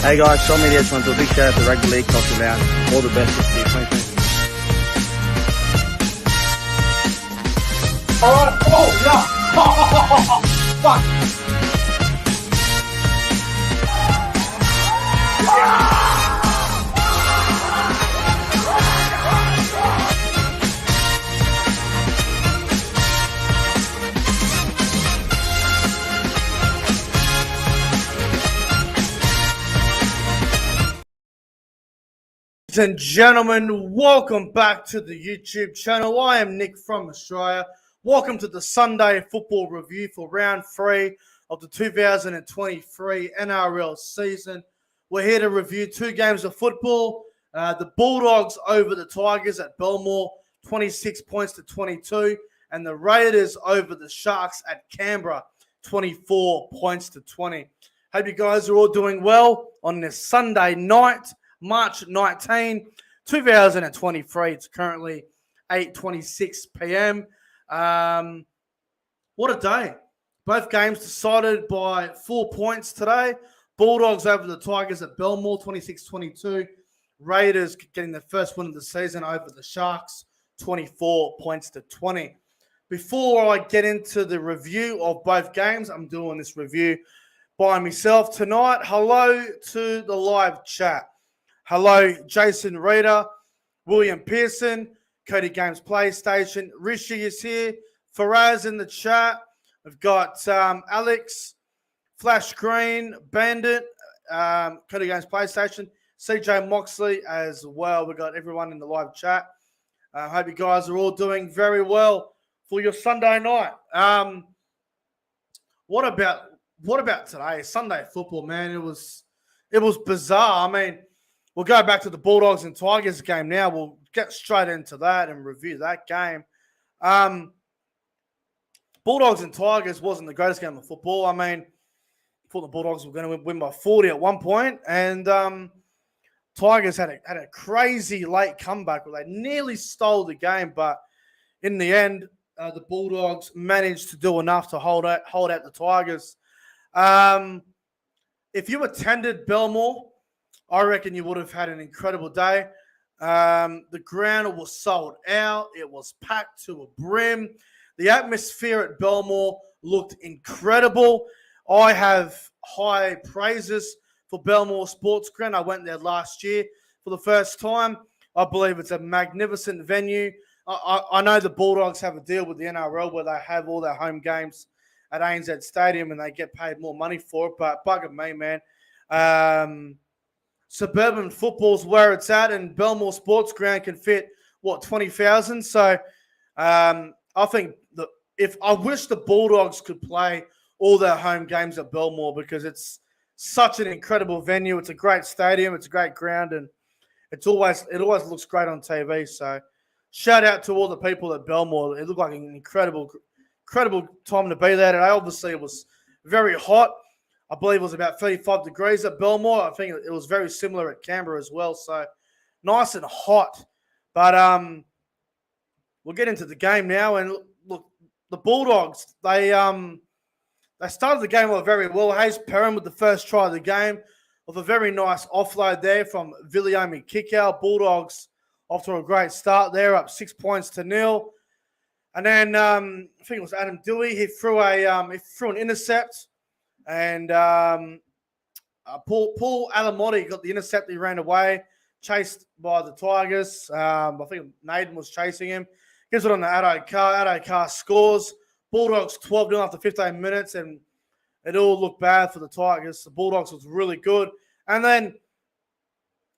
Hey guys, Sean Media just want to do a big shout out to Rugby League Culture Lounge. All the best this year, 2020. Alright, oh, yeah! Fuck! Ladies and gentlemen, welcome back to the YouTube channel. I am Nick from Australia. Welcome to the Sunday Football Review for Round 3 of the 2023 NRL season. We're here to review two games of football. The Bulldogs over the Tigers at Belmore, 26 points to 22. And the Raiders over the Sharks at Canberra, 24 points to 20. Hope you guys are all doing well on this Sunday night. March 19, 2023. It's currently 8:26 p.m. What a day. Both games decided by 4 points today. Bulldogs over the Tigers at Belmore, 26-22. Raiders getting the first win of the season over the Sharks, 24 points to 20. Before I get into the review of both games, I'm doing this review by myself tonight. Hello to the live chat. Hello, Jason Reader, William Pearson, Cody Games PlayStation. Rishi is here. Faraz in the chat. We've got Alex, Flash Green, Bandit, Cody Games PlayStation, CJ Moxley as well. We've got everyone in the live chat. I hope you guys are all doing very well for your Sunday night. What about today? Sunday football, man. It was bizarre. I mean, we'll go back to the Bulldogs and Tigers game now. We'll get straight into that and review that game. Bulldogs and Tigers wasn't the greatest game of football. I mean, I thought the Bulldogs were going to win by 40 at one point, and Tigers had a crazy late comeback where they nearly stole the game, but in the end, the Bulldogs managed to do enough to hold out the Tigers. If you attended Belmore, I reckon you would have had an incredible day. The ground was sold out. It was packed to a brim. The atmosphere at Belmore looked incredible. I have high praises for Belmore Sports Ground. I went there last year for the first time. I believe it's a magnificent venue. I know the Bulldogs have a deal with the NRL where they have all their home games at ANZ Stadium and they get paid more money for it, but bugger me, man. Suburban football's where it's at, and Belmore Sports Ground can fit 20,000. So I think I wish the Bulldogs could play all their home games at Belmore because it's such an incredible venue. It's a great stadium, it's a great ground, and it always looks great on TV. So shout out to all the people at Belmore. It looked like an incredible time to be there. And obviously it was very hot. I believe it was about 35 degrees at Belmore. I think it was very similar at Canberra as well. So nice and hot. But we'll get into the game now. And look, the Bulldogs, they started the game off very well. Hayes Perrin with the first try of the game with a very nice offload there from Viliami Kikau. Bulldogs off to a great start there, up 6 points to 0. And then I think it was Adam Dewey. He threw an intercept. And Paul Alamotti got the intercept. He ran away, chased by the Tigers. I think Naden was chasing him. Gives it on to Addo Carr. Addo Carr scores. Bulldogs 12-0 after 15 minutes, and it all looked bad for the Tigers. The Bulldogs was really good. And then,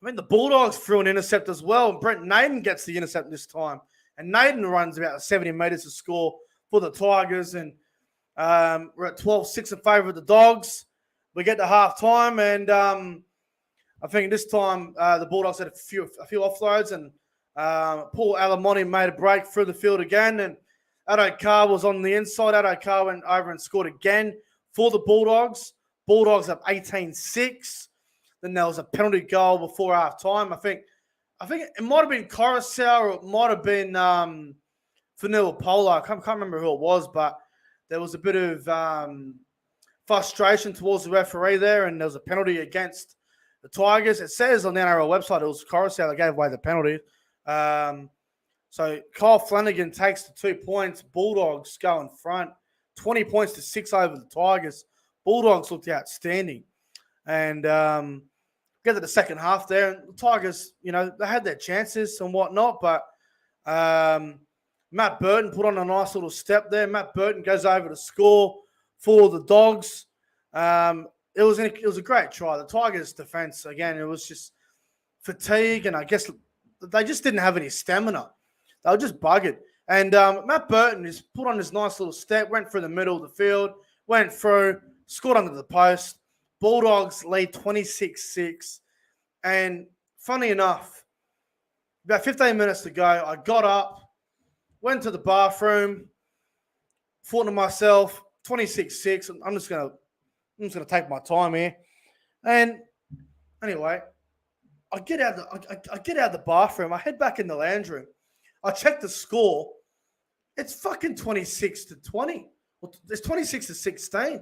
the Bulldogs threw an intercept as well. And Brent Naden gets the intercept this time. And Naden runs about 70 metres to score for the Tigers. And we're at 12-6 in favour of the Dogs. We get to half-time, and I think this time the Bulldogs had a few offloads, and Paul Alamotti made a break through the field again, and Addo Carr was on the inside. Addo Carr went over and scored again for the Bulldogs. Bulldogs up 18-6. Then there was a penalty goal before half-time. I think it might have been Coruscant or it might have been Fanua Polo. I can't remember who it was, but there was a bit of frustration towards the referee there, and there was a penalty against the Tigers. It says on the NRL website it was Coruscant that gave away the penalty. So Kyle Flanagan takes the 2 points. Bulldogs go in front. 20 points to 6 over the Tigers. Bulldogs looked outstanding. And get to the second half there. And the Tigers, they had their chances and whatnot. But Matt Burton put on a nice little step there. Matt Burton goes over to score for the Dogs. It was a great try. The Tigers' defense, again, it was just fatigue. And I guess they just didn't have any stamina. They were just buggered. And Matt Burton just put on his nice little step, went through the middle of the field, went through, scored under the post. Bulldogs lead 26-6. And funny enough, about 15 minutes to go, I got up, went to the bathroom, thought to myself, 26-6, I'm just gonna take my time here. And anyway, I get out of the bathroom, I head back in the lounge room. I check the score. It's fucking 26-20. It's 26-16.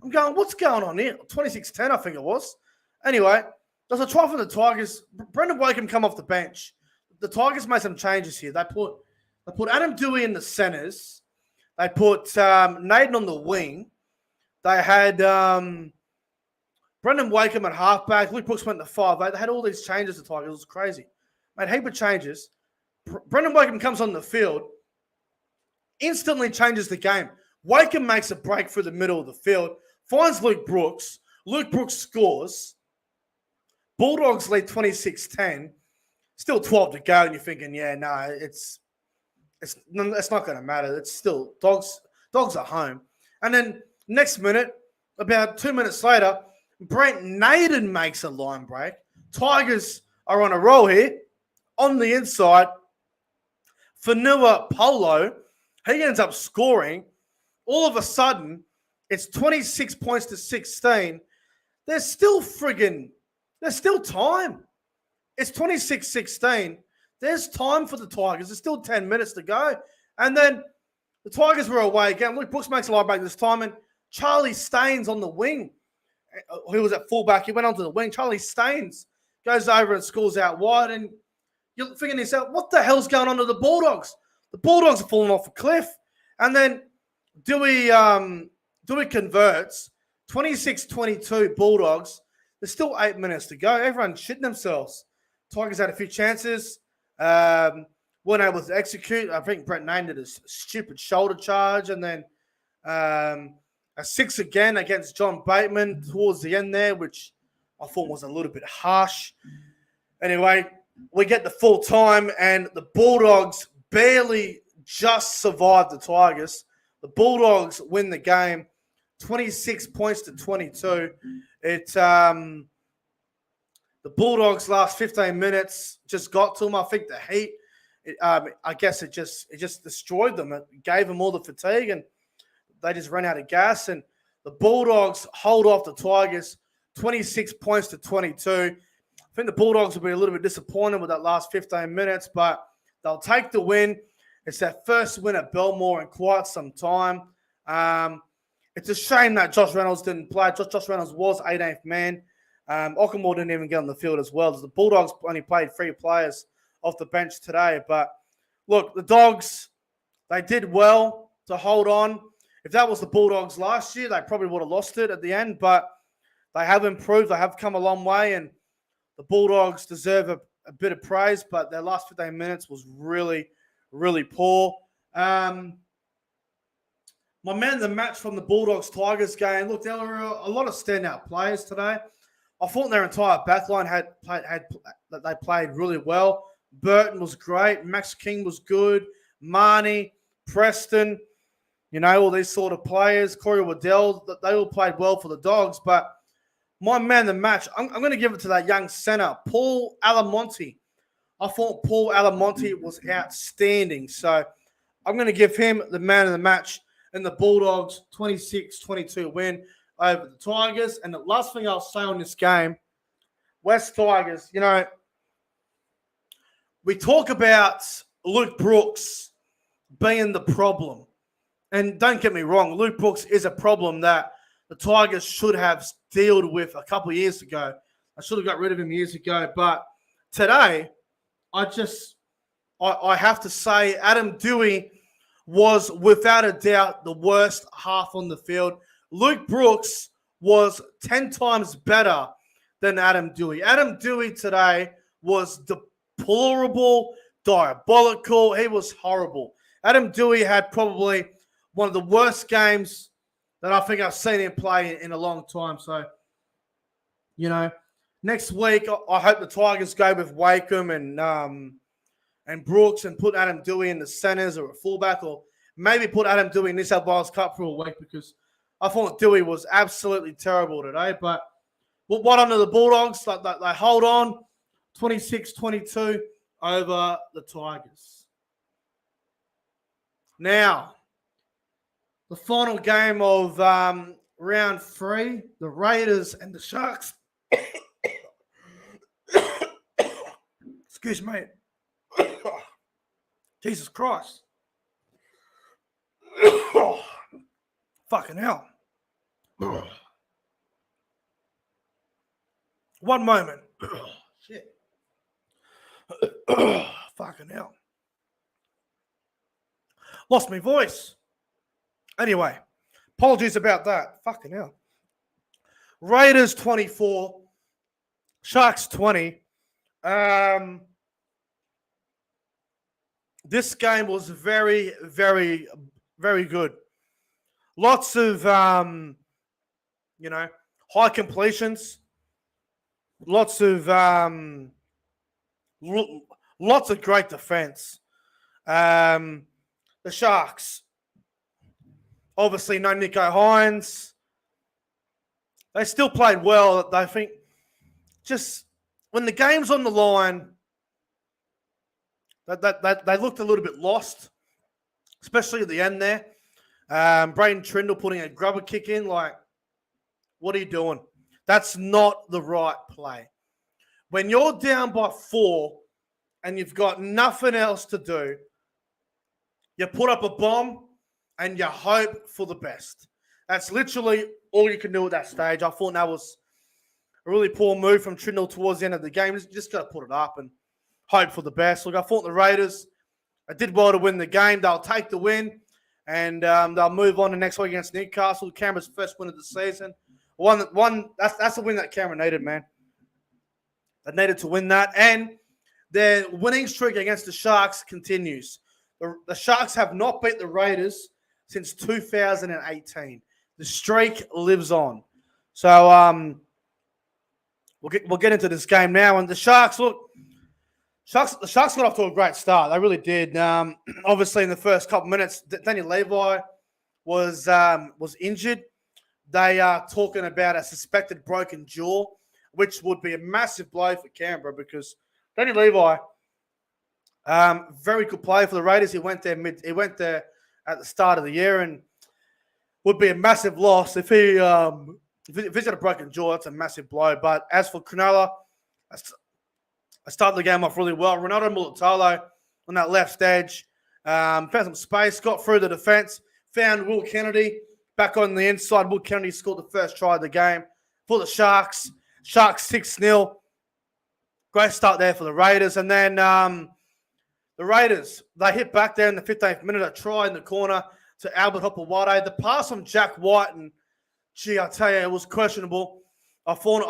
I'm going, what's going on here? 26-10, I think it was. Anyway, there's a try for the Tigers. Brendan Wakeham come off the bench. The Tigers made some changes here. They put Adam Dewey in the centers. They put Naden on the wing. They had Brendan Wakeham at halfback. Luke Brooks went to 5. They had all these changes, the Tigers. It was crazy. Made a heap of changes. Brendan Wakeham comes on the field, instantly changes the game. Wakeham makes a break through the middle of the field, finds Luke Brooks. Luke Brooks scores. Bulldogs lead 26-10. Still 12 to go, and you're thinking, it's not going to matter. It's still Dogs are home. And then next minute, about 2 minutes later, Brent Naden makes a line break. Tigers are on a roll here. On the inside, Fanua Polo, he ends up scoring. All of a sudden, it's 26 points to 16. There's still time. It's 26-16. There's time for the Tigers. There's still 10 minutes to go. And then the Tigers were away again. Luke Brooks makes a line break this time, and Charlie Staines on the wing, who was at fullback, he went onto the wing. Charlie Staines goes over and scores out wide, and you're thinking to yourself, what the hell's going on to the Bulldogs? The Bulldogs are falling off a cliff. And then Dewey converts, 26-22 Bulldogs. There's still 8 minutes to go. Everyone's shitting themselves. Tigers had a few chances. Weren't able to execute. I think Brent Naden did a stupid shoulder charge. And then a 6 again against John Bateman towards the end there, which I thought was a little bit harsh. Anyway, we get the full time, and the Bulldogs barely just survived the Tigers. The Bulldogs win the game, 26 points to 22. The Bulldogs' last 15 minutes just got to them. I think the heat, I guess it just destroyed them. It gave them all the fatigue, and they just ran out of gas. And the Bulldogs hold off the Tigers, 26 points to 22. I think the Bulldogs will be a little bit disappointed with that last 15 minutes, but they'll take the win. It's their first win at Belmore in quite some time. It's a shame that Josh Reynolds didn't play. Josh Reynolds was 18th man. Ockenmore didn't even get on the field as well. The Bulldogs only played 3 players off the bench today. But look, the Dogs, they did well to hold on. If that was the Bulldogs last year, they probably would have lost it at the end. But they have improved. They have come a long way. And the Bulldogs deserve a bit of praise. But their last 15 minutes was really, really poor. My man, the match from the Bulldogs-Tigers game, look, there were a lot of standout players today. I thought their entire backline they played really well. Burton was great. Max King was good. Marnie, Preston, all these sort of players. Corey Waddell, they all played well for the Dogs. But my man, the match, I'm going to give it to that young centre, Paul Alamonte. I thought Paul Alamonte was outstanding. So I'm going to give him the man of the match in the Bulldogs 26-22 win over the Tigers. And the last thing I'll say on this game, West Tigers, we talk about Luke Brooks being the problem. And don't get me wrong, Luke Brooks is a problem that the Tigers should have dealt with a couple of years ago. I should have got rid of him years ago. But today, I have to say Adam Doueihi was without a doubt the worst half on the field. Luke Brooks was 10 times better than Adam Doueihi. Adam Doueihi today was deplorable, diabolical. He was horrible. Adam Doueihi had probably one of the worst games that I think I've seen him play in a long time. So, next week I hope the Tigers go with Wakeham and Brooks and put Adam Doueihi in the centres or a fullback, or maybe put Adam Doueihi in New South Wales Cup for a week, because I thought Doueihi was absolutely terrible today. But what under the Bulldogs? They hold on 26-22 over the Tigers. Now, the final game of round 3, the Raiders and the Sharks. Excuse me. Jesus Christ. Fucking hell. One moment. Shit. Fucking hell. Lost my voice. Anyway, apologies about that. Fucking hell. Raiders 24, Sharks 20. This game was very, very, very good. Lots of, high completions. Lots of great defense. The Sharks, obviously no Nico Hines. They still played well. I think just when the game's on the line, they looked a little bit lost, especially at the end there. Braden Trindle putting a grubber kick in, like, what are you doing? That's not the right play. When you're down by 4 and you've got nothing else to do, you put up a bomb and you hope for the best. That's literally all you can do at that stage. I thought that was a really poor move from Trindle towards the end of the game. Just got to put it up and hope for the best. Look, I thought the Raiders did well to win the game. They'll take the win, and they'll move on to next week against Newcastle. Canberra's first win of the season. That's a win that Canberra needed, man. They needed to win that, and their winning streak against the Sharks continues. The Sharks have not beat the Raiders since 2018. The streak lives on. So we'll get into this game now. And the Sharks, the Sharks got off to a great start. They really did. Obviously, in the first couple minutes, Daniel Levi was injured. They are talking about a suspected broken jaw, which would be a massive blow for Canberra, because Daniel Levi, very good player for the Raiders. He went there at the start of the year, and would be a massive loss if he's got a broken jaw. That's a massive blow. But as for Cronulla, I started the game off really well. Ronaldo Mulitalo on that left edge found some space, got through the defense, found Will Kennedy back on the inside. Will Kennedy scored the first try of the game for the Sharks. Sharks 6-0. Great start there for the Raiders. And then the Raiders, they hit back there in the 15th minute, a try in the corner to Albert Hopewade. The pass from Jack White, and gee, I tell you, it was questionable. I thought it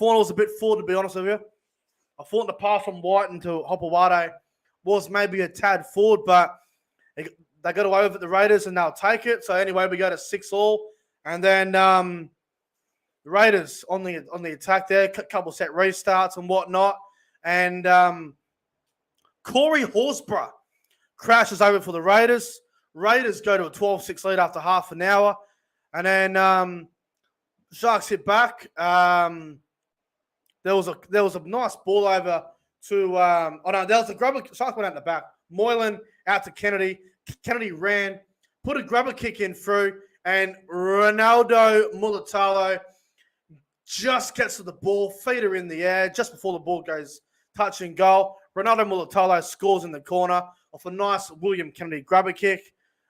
was a bit forward, to be honest with you. I thought the pass from White into Hopewade was maybe a tad forward, but they got away with it, the Raiders, and they'll take it. So anyway, we go to 6-6, and then the Raiders on the attack there, a couple set restarts and whatnot, and Corey Horsburgh crashes over for the Raiders. Raiders go to a 12-6 lead after half an hour, and then Sharks hit back. There was a nice ball over to there was a grubber. Sharks went out in the back. Moylan out to Kennedy. Kennedy ran, put a grubber kick in through, and Ronaldo Mulitalo just gets to the ball, feeder in the air just before the ball goes touching goal. Ronaldo Mulitalo scores in the corner off a nice William Kennedy grubber kick.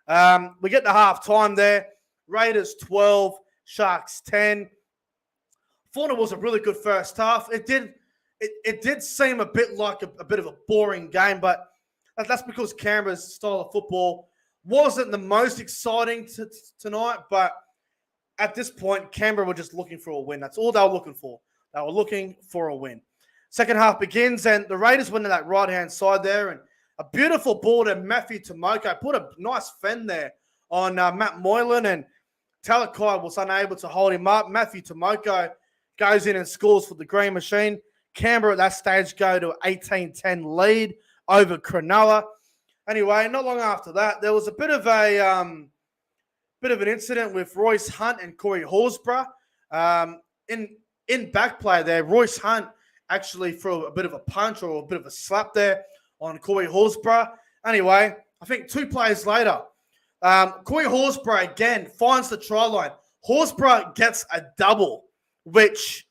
We get to half time there. Raiders 12, Sharks 10. thought it was a really good first half. It did seem a bit like a bit of a boring game, but that's because Canberra's style of football wasn't the most exciting tonight. But at this point, Canberra were just looking for a win. That's all they were looking for. They were looking for a win. Second half begins, and the Raiders went to that right-hand side there, and a beautiful ball to Matthew Tomoko. Put a nice fend there on Matt Moylan, and Talakai was unable to hold him up. Matthew Tomoko goes in and scores for the Green Machine. Canberra at that stage go to an 18-10 lead over Cronulla. Anyway, not long after that, there was a bit of an incident with Royce Hunt and Corey Horsburgh. In back play there, Royce Hunt actually threw a bit of a punch or a bit of a slap there on Corey Horsburgh. Anyway, I think 2 plays later, Corey Horsburgh again finds the try line. Horsburgh gets a double, which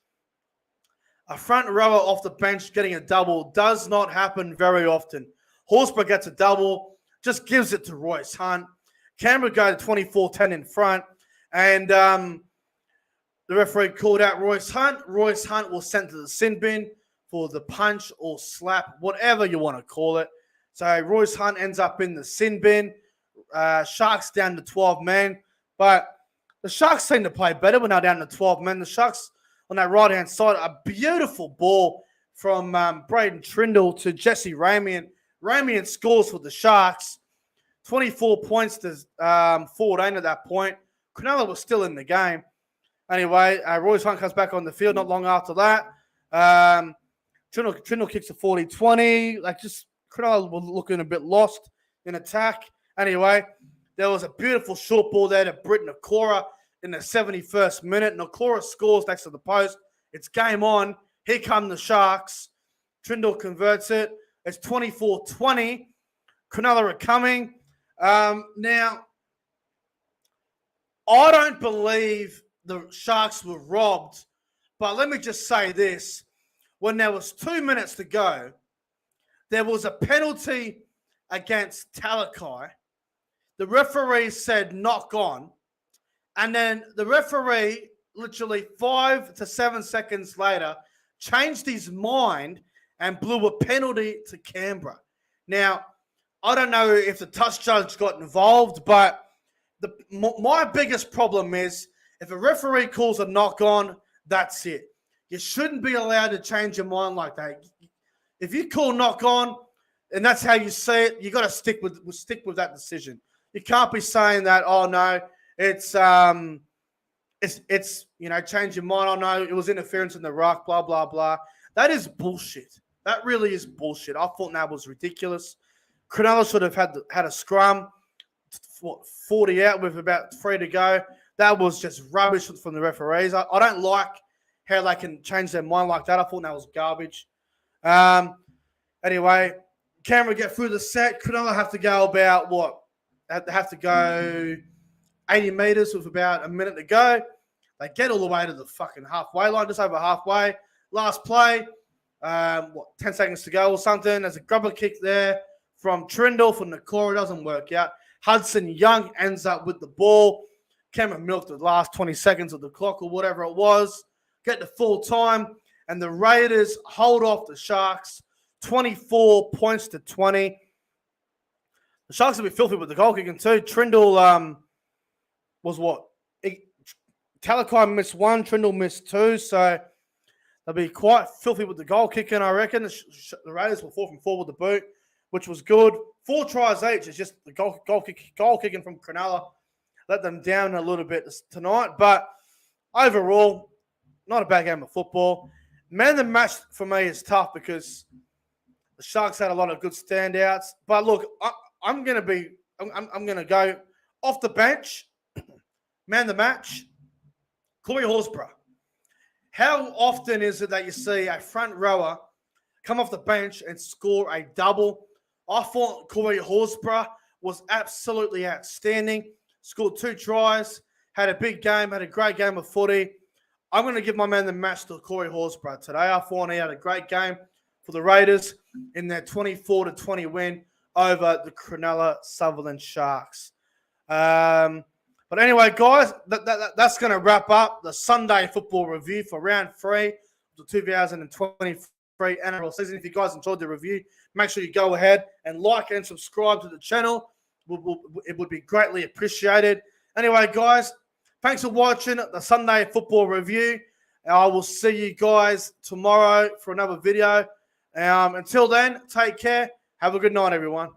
a front rower off the bench getting a double does not happen very often. Horsburgh gets a double, just gives it to Royce Hunt. Canberra go to 24-10 in front, and the referee called out Royce Hunt. Royce Hunt was sent to the sin bin for the punch or slap, whatever you want to call it. So Royce Hunt ends up in the sin bin. Sharks down to 12 men, but the Sharks seem to play better when they're down to 12 men. The Sharks on that right-hand side, a beautiful ball from Braden Trindle to Jesse Ramian. Ramian scores for the Sharks. 24 points to 14 at that point. Cronulla was still in the game. Anyway, Royce Hunt comes back on the field not long after that. Trindle kicks a 40-20. Cronulla was looking a bit lost in attack. Anyway, there was a beautiful short ball there to Britt Nakora in the 71st minute. Nakora scores next to the post. It's game on. Here come the Sharks. Trindle converts it. It's 24-20. Cronulla are coming. Now, I don't believe the Sharks were robbed, but let me just say this. When there was 2 minutes to go, there was a penalty against Talakai. The referee said knock on, and then the referee literally 5 to 7 seconds later changed his mind and blew a penalty to Canberra. Now, I don't know if the touch judge got involved, but my biggest problem is if a referee calls a knock on, that's it. You shouldn't be allowed to change your mind like that. If you call knock on and that's how you see it, you got to stick with that decision. You can't be saying that, oh no, it's change your mind. Oh no, it was interference in the ruck, blah blah blah. That is bullshit. That really is bullshit. I thought that was ridiculous. Cronulla should have had a scrum, 40 out with about 3 to go. That was just rubbish from the referees. I don't like how they can change their mind like that. I thought that was garbage. Anyway, Canberra get through the set. Cronulla have to go about what? Have to go 80 metres with about a minute to go. They get all the way to the fucking halfway line, just over halfway. Last play, 10 seconds to go or something. There's a grubber kick there from Trindle for Nakora. Doesn't work out. Hudson Young ends up with the ball. Cameron milked the last 20 seconds of the clock or whatever it was. Get the full time. And the Raiders hold off the Sharks 24 points to 20. The Sharks will be filthy with the goal kicking too. Trindle was what? Talakai missed 1, Trindle missed 2. So they'll be quite filthy with the goal kicking, I reckon. The Raiders were 4 from 4 with the boot, which was good. 4 tries each. It's just the goal kicking from Cronulla let them down a little bit tonight. But overall, not a bad game of football. Man of the match for me is tough because the Sharks had a lot of good standouts. But look, I'm going to go off the bench. Man of the match, Corey Horsburgh. How often is it that you see a front rower come off the bench and score a double? I thought Corey Horsburgh was absolutely outstanding. Scored 2 tries, had a big game, had a great game of footy. I'm going to give my man of the match to Corey Horsburgh today. I thought he had a great game for the Raiders in their 24-20 win over the Cronulla Sutherland Sharks. But anyway, guys, that's going to wrap up the Sunday football review for round 3 of the 2023 NRL season. If you guys enjoyed the review, make sure you go ahead and like and subscribe to the channel. It would be greatly appreciated. Anyway, guys, thanks for watching the Sunday football review. I will see you guys tomorrow for another video. Until then, take care. Have a good night, everyone.